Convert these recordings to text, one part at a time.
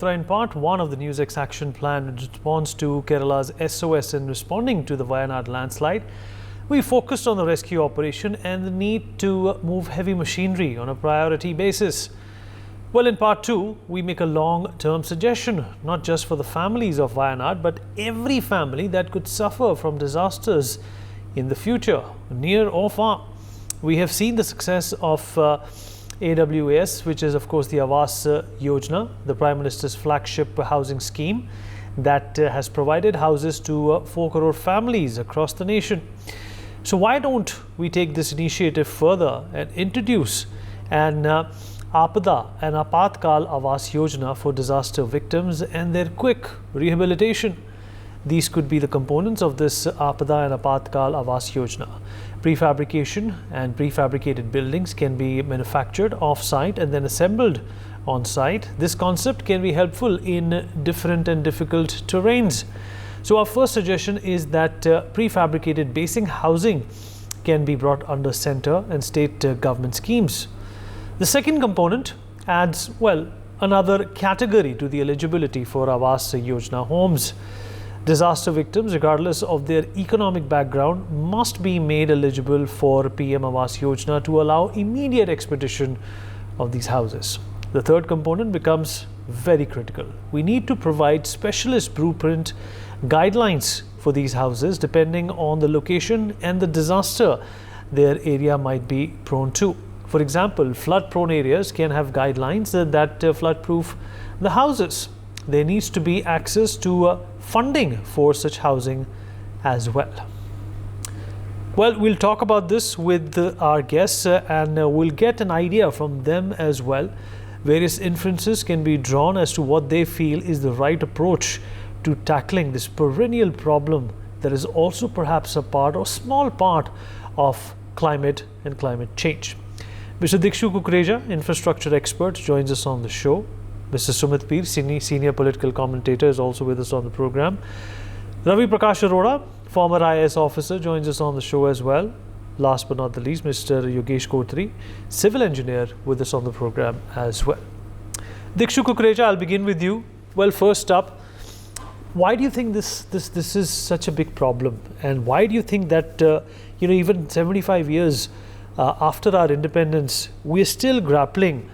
In part 1 of the NewsX action plan in response to Kerala's SOS in responding to the Wayanad landslide, we focused on the rescue operation and the need to move heavy machinery on a priority basis. Well, in part 2, we make a long-term suggestion, not just for the families of Wayanad, but every family that could suffer from disasters in the future, near or far. We have seen the success of AWS, which is of course the Awas Yojana, the Prime Minister's flagship housing scheme that has provided houses to 4 crore families across the nation. So why don't we take this initiative further and introduce an Aapda and Aapatkal Awas Yojana for disaster victims and their quick rehabilitation? These could be the components of this Aapda and Aapatkal Awas Yojana. Prefabrication and prefabricated buildings can be manufactured off-site and then assembled on-site. This concept can be helpful in different and difficult terrains. So our first suggestion is that prefabricated basing housing can be brought under centre and state government schemes. The second component adds, another category to the eligibility for Awas Yojana homes. Disaster victims, regardless of their economic background, must be made eligible for PM Awas Yojana to allow immediate expedition of these houses. The third component becomes very critical. We need to provide specialist blueprint guidelines for these houses depending on the location and the disaster their area might be prone to. For example, flood-prone areas can have guidelines that flood-proof the houses. There needs to be access to funding for such housing as well. Well, we'll talk about this with our guests and we'll get an idea from them as well. Various inferences can be drawn as to what they feel is the right approach to tackling this perennial problem that is also perhaps a part or small part of climate and climate change. Mr. Dikshu Kukreja, infrastructure expert, joins us on the show. Mr. Sumit Peer, senior political commentator, is also with us on the program. Ravi Prakash Arora, former IAS officer, joins us on the show as well. Last but not the least, Mr. Yogesh Kotri, civil engineer, with us on the program as well. Dikshu Kukreja, I'll begin with you. Well, first up, why do you think this is such a big problem? And why do you think that, even 75 years after our independence, we're still grappling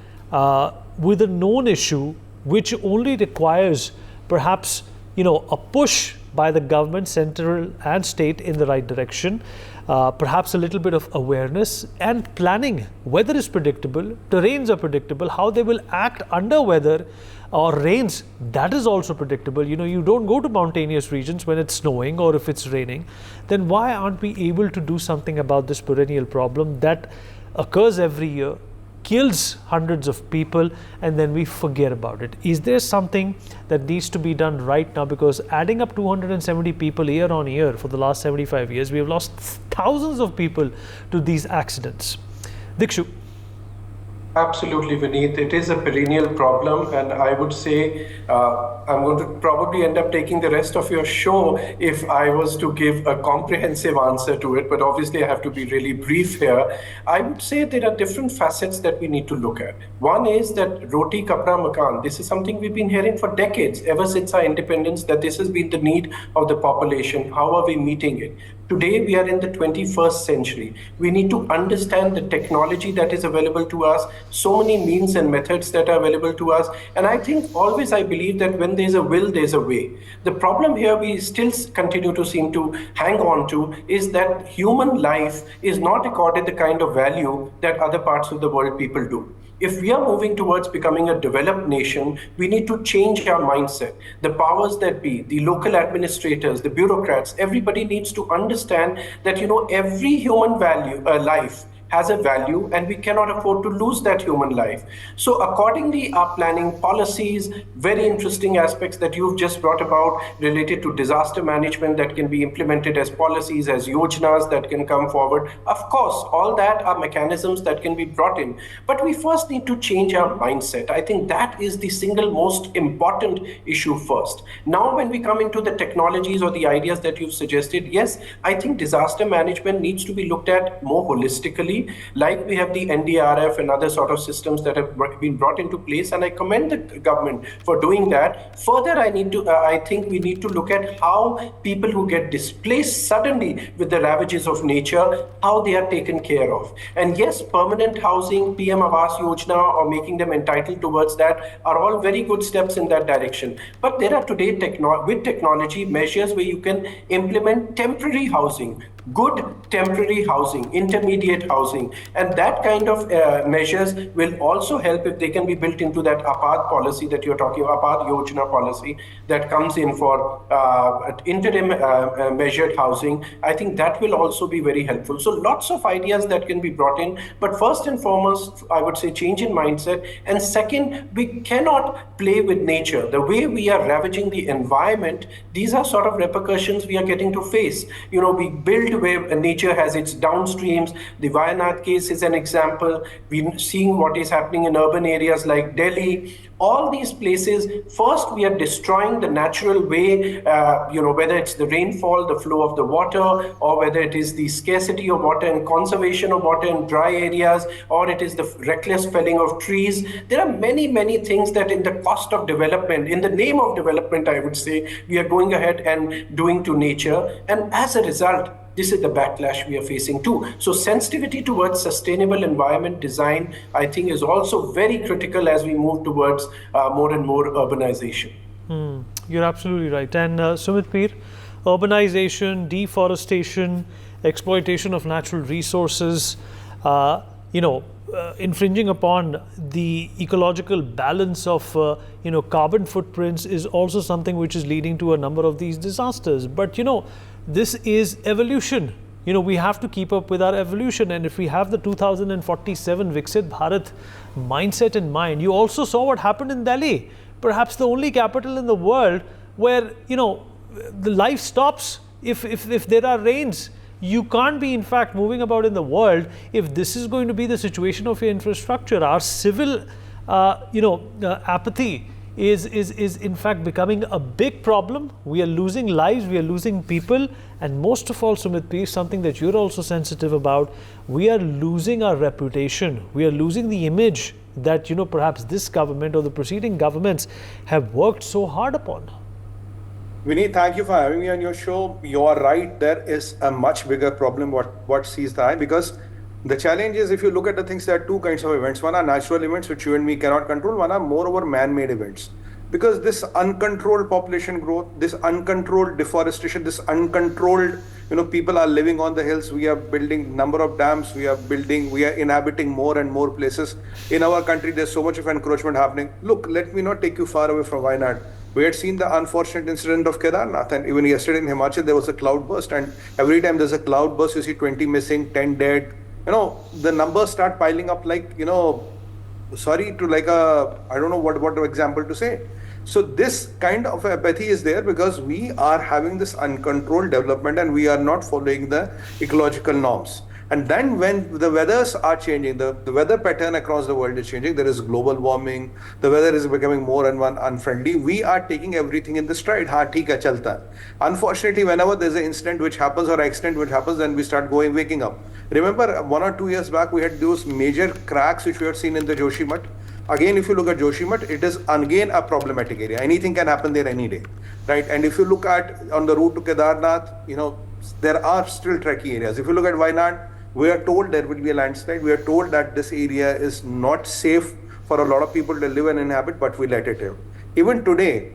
with a known issue which only requires perhaps a push by the government, central and state, in the right direction, perhaps a little bit of awareness and planning. Weather is predictable, terrains are predictable, how they will act under weather or rains, that is also predictable. You don't go to mountainous regions when it's snowing or if it's raining. Then why aren't we able to do something about this perennial problem that occurs every year, kills hundreds of people, and then we forget about it? Is there something that needs to be done right now? Because adding up 270 people year on year for the last 75 years, we have lost thousands of people to these accidents. Dikshu. Absolutely, Vineet. It is a perennial problem, and I would say I'm going to probably end up taking the rest of your show if I was to give a comprehensive answer to it, but obviously I have to be really brief here. I would say there are different facets that we need to look at. One is that roti kapda makan. This is something we've been hearing for decades, ever since our independence, that this has been the need of the population. How are we meeting it? Today, we are in the 21st century. We need to understand the technology that is available to us, so many means and methods that are available to us. And I think always I believe that when there's a will, there's a way. The problem here we still continue to seem to hang on to is that human life is not accorded the kind of value that other parts of the world people do. If we are moving towards becoming a developed nation, we need to change our mindset. The powers that be, the local administrators, the bureaucrats, everybody needs to understand that, every human life has a value and we cannot afford to lose that human life. So accordingly, our planning policies, very interesting aspects that you've just brought about related to disaster management that can be implemented as policies, as yojanas that can come forward. Of course, all that are mechanisms that can be brought in. But we first need to change our mindset. I think that is the single most important issue first. Now, when we come into the technologies or the ideas that you've suggested, yes, I think disaster management needs to be looked at more holistically. country. Like we have the NDRF and other sort of systems that have been brought into place, and I commend the government for doing that. Further, I think we need to look at how people who get displaced suddenly with the ravages of nature, how they are taken care of. And yes, permanent housing, PM Awas Yojana, or making them entitled towards that are all very good steps in that direction. But there are today with technology measures where you can implement temporary housing, good temporary housing, intermediate housing, and that kind of measures will also help if they can be built into that Aapda policy that you're talking about, Aapda Yojana policy that comes in for interim measured housing. I think that will also be very helpful. So lots of ideas that can be brought in, but first and foremost, I would say change in mindset, and second, we cannot play with nature. The way we are ravaging the environment, these are sort of repercussions we are getting to face. We build where nature has its downstreams. The Wayanad case is an example. We're seeing what is happening in urban areas like Delhi. All these places, first we are destroying the natural way, whether it's the rainfall, the flow of the water, or whether it is the scarcity of water and conservation of water in dry areas, or it is the reckless felling of trees. There are many, many things that in the cost of development, in the name of development, I would say, we are going ahead and doing to nature. And as a result, this is the backlash we are facing too. So sensitivity towards sustainable environment design, I think, is also very critical as we move towards more and more urbanization. You're absolutely right. And Sumit Peer, urbanization, deforestation, exploitation of natural resources, infringing upon the ecological balance of carbon footprints is also something which is leading to a number of these disasters. But this is evolution. We have to keep up with our evolution, and if we have the 2047 Viksit Bharat mindset in mind, you also saw what happened in Delhi, perhaps the only capital in the world where the life stops if there are rains. You can't be, in fact, moving about in the world if this is going to be the situation of your infrastructure. Our civil, apathy is in fact becoming a big problem. We are losing lives, we are losing people, and most of all, Sumit P, something that you're also sensitive about, we are losing our reputation. We are losing the image that perhaps this government or the preceding governments have worked so hard upon. Vinny, thank you for having me on your show. You are right, there is a much bigger problem what sees the eye, because the challenge is, if you look at the things, there are two kinds of events. One are natural events, which you and me cannot control. One are moreover man-made events. Because this uncontrolled population growth, this uncontrolled deforestation, this uncontrolled, people are living on the hills. We are building number of dams. We are inhabiting more and more places. In our country, there's so much of encroachment happening. Look, let me not take you far away from Wayanad. We had seen the unfortunate incident of Kedarnath, and even yesterday in Himachal, there was a cloud burst. And every time there's a cloud burst, you see 20 missing, 10 dead. The numbers start piling up I don't know what example to say. So this kind of apathy is there because we are having this uncontrolled development and we are not following the ecological norms. And then when the weathers are changing, the weather pattern across the world is changing, there is global warming, the weather is becoming more and more unfriendly, we are taking everything in the stride. Haan, theek hai, chalta. Unfortunately, whenever there's an incident which happens or accident which happens, then we start waking up. Remember 1 or 2 years back, we had those major cracks which we had seen in the Joshimath. Again, if you look at Joshimath, it is again a problematic area. Anything can happen there any day, right? And if you look at on the route to Kedarnath, there are still tricky areas. If you look at Wayanad, we are told there will be a landslide. We are told that this area is not safe for a lot of people to live and inhabit, but we let it live. Even today,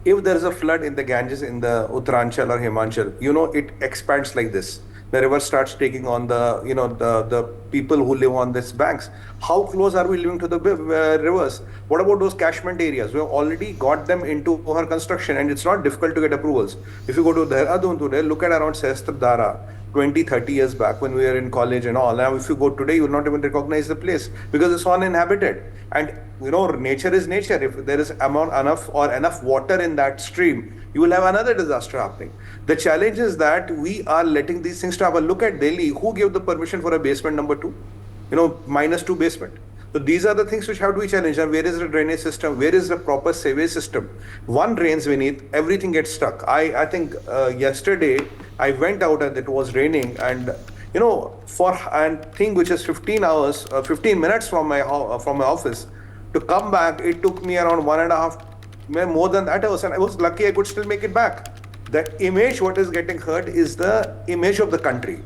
if there is a flood in the Ganges in the Uttaranchal or Himachal, it expands like this. The river starts taking on the people who live on these banks. How close are we living to the rivers? What about those catchment areas? We have already got them into our construction, and it's not difficult to get approvals. If you go to Dehradun today, look at around Sahastradhara, 20, 30 years back when we were in college and all. Now, if you go today, you will not even recognize the place because it's uninhabited. And nature is nature. If there is enough water in that stream, you will have another disaster happening. The challenge is that we are letting these things to happen. Look at Delhi. Who gave the permission for a basement number 2? -2 basement. So these are the things which have to be challenged. And where is the drainage system? Where is the proper sewage system? One rains beneath, everything gets stuck. I think yesterday I went out and it was raining, and for a thing which is 15 hours, 15 minutes from my office, to come back, it took me around 1.5, more than that hours, and I was lucky I could still make it back. The image, what is getting hurt is the image of the country.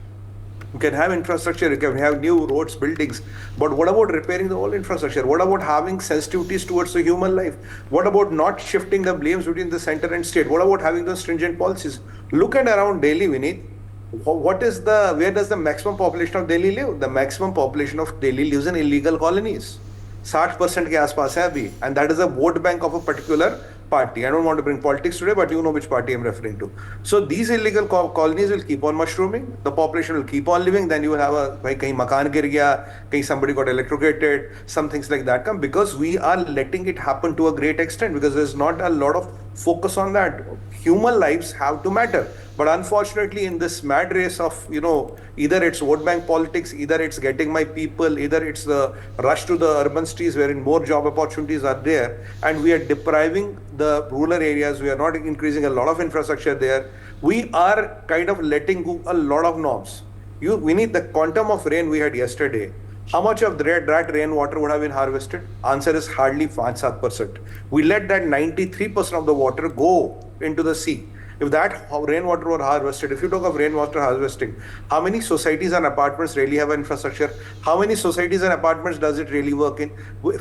You can have infrastructure, you can have new roads, buildings, but what about repairing the old infrastructure? What about having sensitivities towards the human life? What about not shifting the blames between the center and state? What about having those stringent policies? Look at around Delhi, Vineet. Where does the maximum population of Delhi live? The maximum population of Delhi lives in illegal colonies. 60% के आसपास है अभी, and that is a vote bank of a particular party. I don't want to bring politics today, but you know which party I'm referring to. So these illegal colonies will keep on mushrooming. The population will keep on living. Then you will have kahin makan gir gaya, kahin somebody got electrocuted, some things like that come, because we are letting it happen to a great extent, because there's not a lot of focus on that. Human lives have to matter. But unfortunately, in this mad race of, either it's vote bank politics, either it's getting my people, either it's the rush to the urban cities wherein more job opportunities are there, and we are depriving the rural areas, we are not increasing a lot of infrastructure there. We are kind of letting go a lot of norms. We need the quantum of rain we had yesterday. How much of that rainwater would have been harvested? Answer is hardly 5-7%. We let that 93% of the water go into the sea. If that rainwater were harvested, if you talk of rainwater harvesting, how many societies and apartments really have infrastructure? How many societies and apartments does it really work in?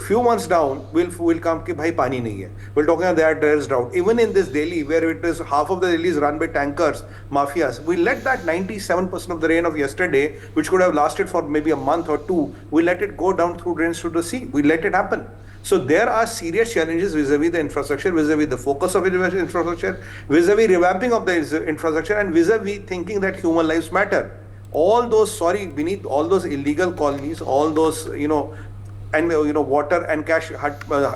Few months down, we'll come ki bhai pani nahi hai. We're talking about that there is drought. Even in this Delhi, where it is half of the Delhi is run by tankers, mafias, we let that 97% of the rain of yesterday, which could have lasted for maybe a month or two, we let it go down through drains to the sea. We let it happen. So there are serious challenges vis-a-vis the infrastructure, vis-a-vis the focus of infrastructure, vis-a-vis revamping of the infrastructure, and vis-a-vis thinking that human lives matter. All those, beneath all those illegal colonies, all those, water and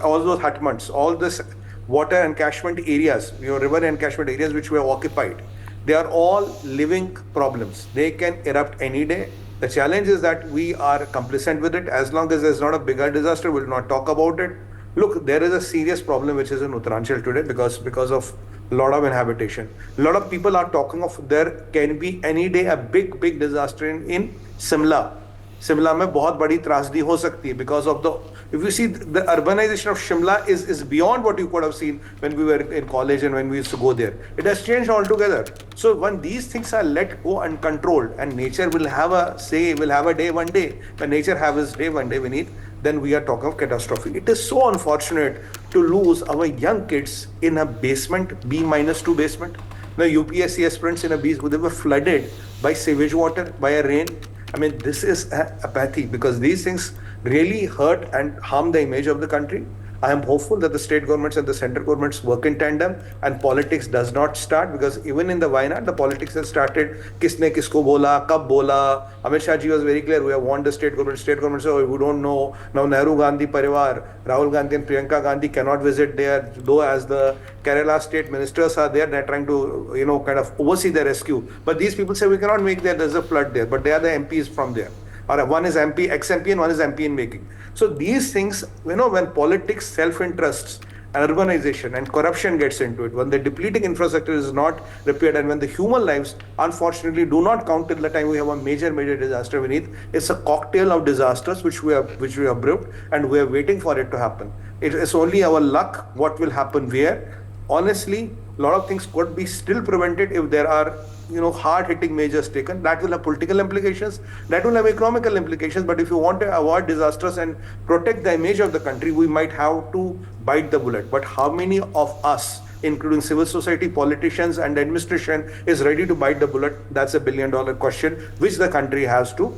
all those hutments, all this water and catchment areas, river and catchment areas which we have occupied, they are all living problems. They can erupt any day. The challenge is that we are complicit with it. As long as there's not a bigger disaster, we'll not talk about it. Look, there is a serious problem which is in Uttaranchal today because of a lot of inhabitation. A lot of people are talking of there can be any day a big disaster in Simla. Simla में बहुत बड़ी त्रासदी हो सकती है because of if you see the urbanization of Shimla is beyond what you could have seen when we were in college and when we used to go there. It has changed altogether. So when these things are let go uncontrolled, and nature will have a say, will have a day one day, when nature has its day one day, then we are talking of catastrophe. It is so unfortunate to lose our young kids in a basement, B-2 basement. The UPSC aspirants in a B, they were flooded by sewage water, by a rain. I mean, this is apathy, because these things really hurt and harm the image of the country. I am hopeful that the state governments and the central governments work in tandem and politics does not start, because even in the Wayanad, the politics has started. Kisne kisko bola, kab bola. Amit Shah ji was very clear. We have warned the state government. State government said, oh, we don't know. Now Nehru Gandhi Parivar, Rahul Gandhi and Priyanka Gandhi cannot visit there, though as the Kerala state ministers are there, they're trying to, kind of oversee the rescue. But these people say we cannot make there, there's a flood there. But they are the MPs from there. Or one is MP, ex-MP, and one is MP in making. So these things, when politics, self-interests, urbanization and corruption gets into it, when the depleting infrastructure is not repaired, and when the human lives, unfortunately, do not count till the time we have a major disaster beneath, it's a cocktail of disasters which we have brewed, and we are waiting for it to happen. It is only our luck what will happen where. Honestly, a lot of things could be still prevented if there are hard-hitting measures taken. That will have political implications, that will have economical implications. But if you want to avoid disasters and protect the image of the country, we might have to bite the bullet. But how many of us, including civil society, politicians and administration, is ready to bite the bullet? That's a billion-dollar question which the country has to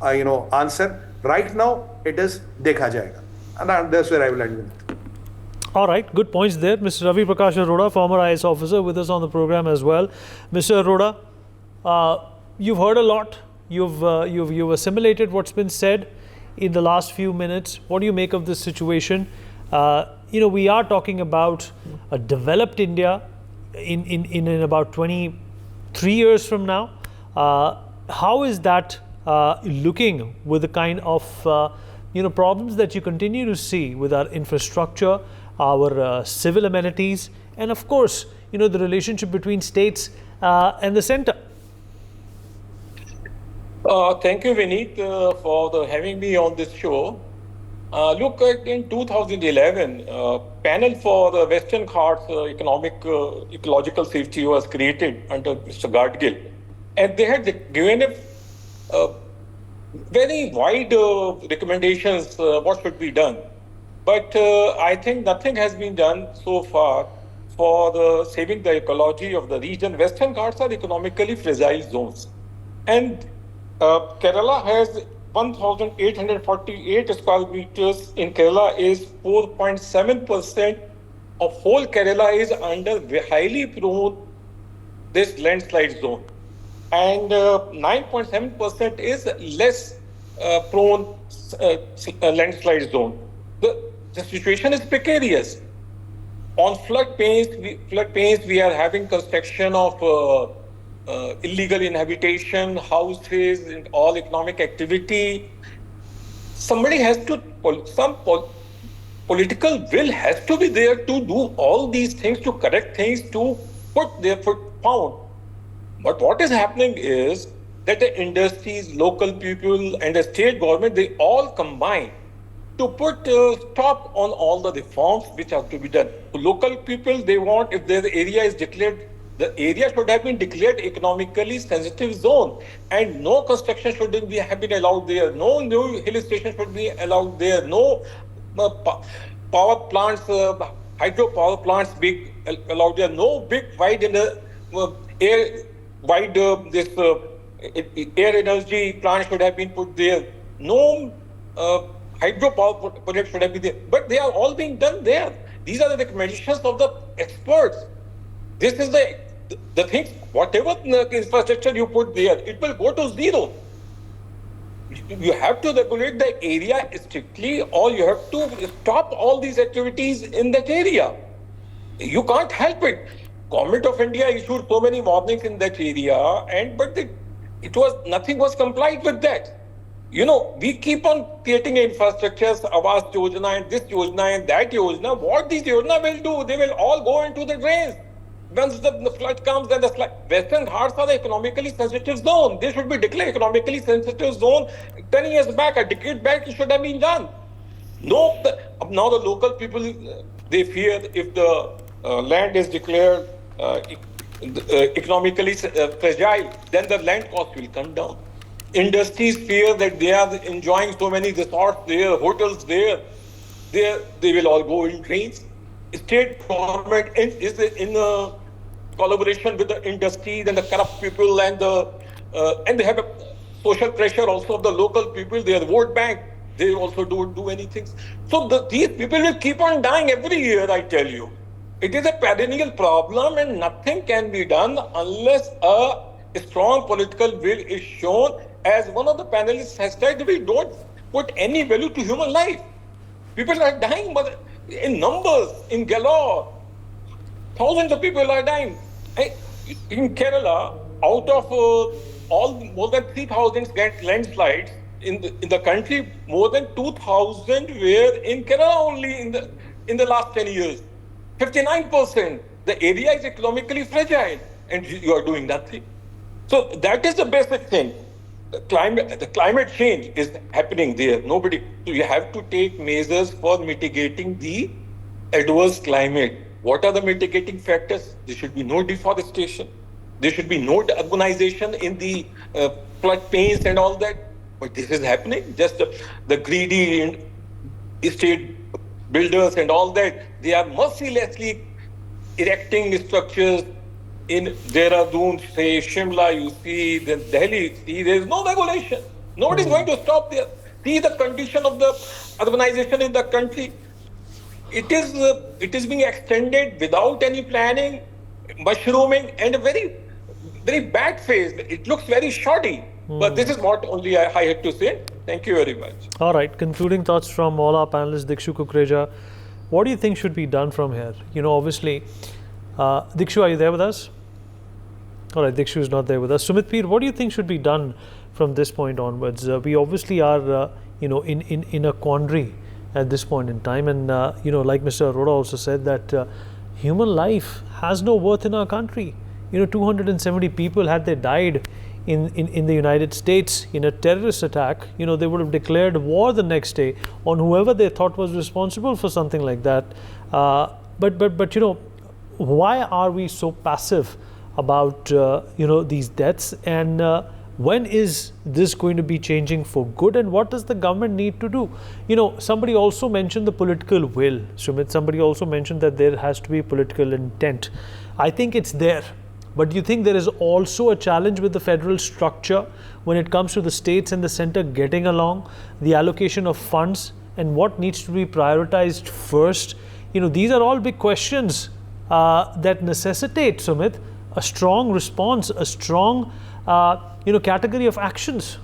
answer. Right now, it is dekha jayega. And that's where I will end with it. All right, good points there. Mr. Ravi Prakash Arora, former IS officer, with us on the program as well. Mr. Arora, you've heard a lot. You've assimilated what's been said in the last few minutes. What do you make of this situation? We are talking about a developed India in about 23 years from now. How is that looking with the kind of problems that you continue to see with our infrastructure, our civil amenities, and of course, the relationship between states and the center? Thank you, Vineet, for having me on this show. Look, in 2011, panel for the Western Ghats ecological safety was created under Mr. Gadgil, and they had given a very wide recommendations what should be done. But I think nothing has been done so far for saving the ecology of the region. Western Ghats are economically fragile zones. And Kerala has 1,848 square meters. In Kerala is 4.7% of whole Kerala is under highly prone this landslide zone. And 9.7% is less prone landslide zone. The situation is precarious. On floodplains, we are having construction of illegal inhabitation, houses, and all economic activity. Somebody has to, political will has to be there to do all these things, to correct things, to put their foot down. But what is happening is that the industries, local people, and the state government, they all combine to put a stop on all the reforms which have to be done. Local people, they want, if their area is declared, the area should have been declared economically sensitive zone, and no construction should have been allowed there. No new hill station should be allowed there. No power plants, hydro power plants be allowed there. No big wide in the air, wide air energy plant should have been put there. No hydropower project should have been there, but they are all being done there. These are the recommendations of the experts. This is the things, whatever infrastructure you put there, it will go to zero. You have to regulate the area strictly, or you have to stop all these activities in that area. You can't help it. Government of India issued so many warnings in that area, but nothing was complied with that. You know, we keep on creating infrastructures, Awas Yojana and this Yojana and that Yojana. What these Yojana will do, they will all go into the drains. Once the flood comes, then the flood. Western Ghats are the economically sensitive zone. They should be declared economically sensitive zone 10 years back, a decade back, it should have been done. No, now the local people, they fear if the land is declared economically fragile, then the land cost will come down. Industries fear that they are enjoying so many resorts there, hotels there, they will all go in drains. State government is in collaboration with the industries and the corrupt people, and they have a social pressure also of the local people. They are vote bank. They also don't do anything. So these people will keep on dying every year, I tell you. It is a perennial problem, and nothing can be done unless a strong political will is shown. As one of the panelists has said, we don't put any value to human life. People are dying in numbers, in galore. Thousands of people are dying. In Kerala, out of more than 3,000 landslides in the country, more than 2,000 were in Kerala only in the last 10 years. 59%. The area is economically fragile, and you are doing nothing. So that is the basic thing. The climate change is happening there. So you have to take measures for mitigating the adverse climate. What are the mitigating factors? There should be no deforestation. There should be no urbanization in the floodplains and all that. But this is happening. Just the greedy estate builders and all that, they are mercilessly erecting structures in Dehradun, say Shimla, you see, then Delhi, see, there is no regulation. Nobody is going to stop there. See the condition of the urbanization in the country. It is being extended without any planning, mushrooming, and a very, very bad phase. It looks very shoddy. But this is what only I had to say. Thank you very much. All right, concluding thoughts from all our panelists. Dikshu Kukreja, what do you think should be done from here? You know, obviously, Dikshu, are you there with us? All right, Dikshu is not there with us. Sumit Peer, what do you think should be done from this point onwards? We obviously are, in a quandary at this point in time. And, like Mr. Arora also said, that human life has no worth in our country. 270 people, had they died in the United States in a terrorist attack, you know, they would have declared war the next day on whoever they thought was responsible for something like that. But you know, why are we so passive about you know, these deaths, and when is this going to be changing for good, and what does the government need to do? You know, somebody also mentioned the political will, Sumit. Somebody also mentioned that there has to be political intent. I think it's there. But do you think there is also a challenge with the federal structure when it comes to the states and the center getting along, the allocation of funds, and what needs to be prioritized first? You know, these are all big questions that necessitate, Sumit, a strong response, a strong you know, category of actions.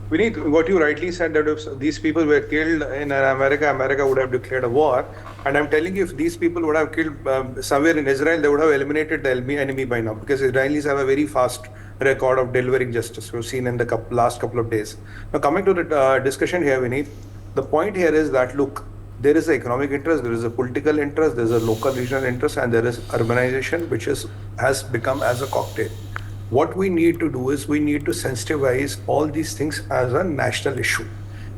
Vineet, what you rightly said, that if these people were killed in America, America would have declared a war. And I'm telling you, if these people would have killed somewhere in Israel, they would have eliminated the enemy by now, because Israelis have a very fast record of delivering justice. We've seen in the last couple of days. Now, coming to the discussion here, Vineet, the point here is that, look, there is an economic interest, there is a political interest, there is a local regional interest, and there is urbanization, which has become as a cocktail. What we need to do is we need to sensitize all these things as a national issue.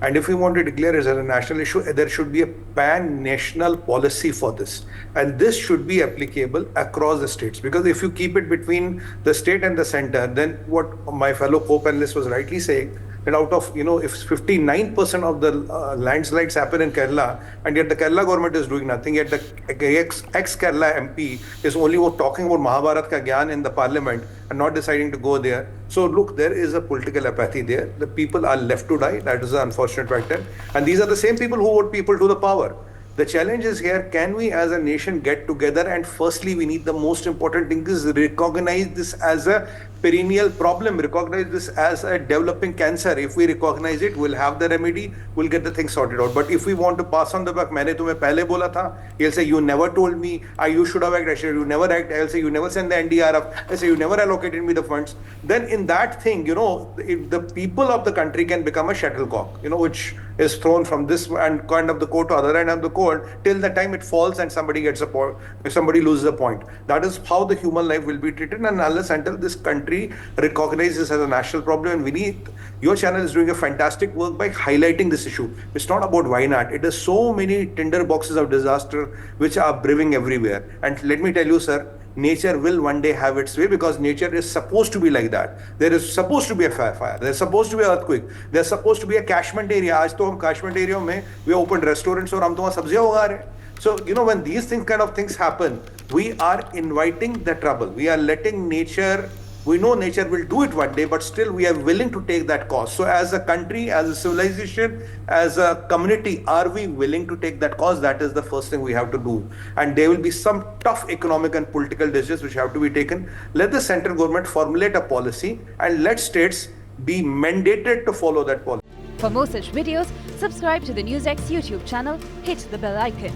And if we want to declare it as a national issue, there should be a pan-national policy for this. And this should be applicable across the states. Because if you keep it between the state and the center, then what my fellow co-panelist was rightly saying, that out of, you know, if 59% of the landslides happen in Kerala, and yet the Kerala government is doing nothing, yet the ex-Kerala MP is only talking about Mahabharat ka gyan in the parliament and not deciding to go there. So look, there is a political apathy there. The people are left to die. That is the unfortunate factor. And these are the same people who vote people to the power. The challenge is here, can we as a nation get together, and firstly, we need, the most important thing is recognize this as a perennial problem, recognize this as a developing cancer. If we recognize it, we'll have the remedy, we'll get the thing sorted out. But if we want to pass on the buck, maine tumhe pehle bola tha, he'll say, you never told me, you should have acted, you never act, I'll say, you never sent the NDRF, I'll say, you never allocated me the funds. Then in that thing, you know, if the people of the country can become a shuttlecock, you know, which is thrown from this end of the court to other end of the court, till the time it falls and somebody gets a point, somebody loses a point. That is how the human life will be treated, and unless until this country recognizes this as a national problem. And we need, your channel is doing a fantastic work by highlighting this issue. It's not about Wayanad. It is so many tinder boxes of disaster which are brewing everywhere. And let me tell you, sir, nature will one day have its way, because nature is supposed to be like that. There is supposed to be a fire, there is supposed to be an earthquake, there is supposed to be a catchment area. Aaj to hum catchment area mein, we have opened restaurants और हम तो वहाँ सब्जियाँ उगा रहे हैं. So, you know, when these kind of things happen, we are inviting the trouble. We are letting nature, we know nature will do it one day, but still we are willing to take that cost. So as a country, as a civilization, as a community, are we willing to take that cost? That is the first thing we have to do. And there will be some tough economic and political decisions which have to be taken. Let the central government formulate a policy, and let states be mandated to follow that policy. For more such videos, subscribe to the NewsX YouTube channel, hit the bell icon.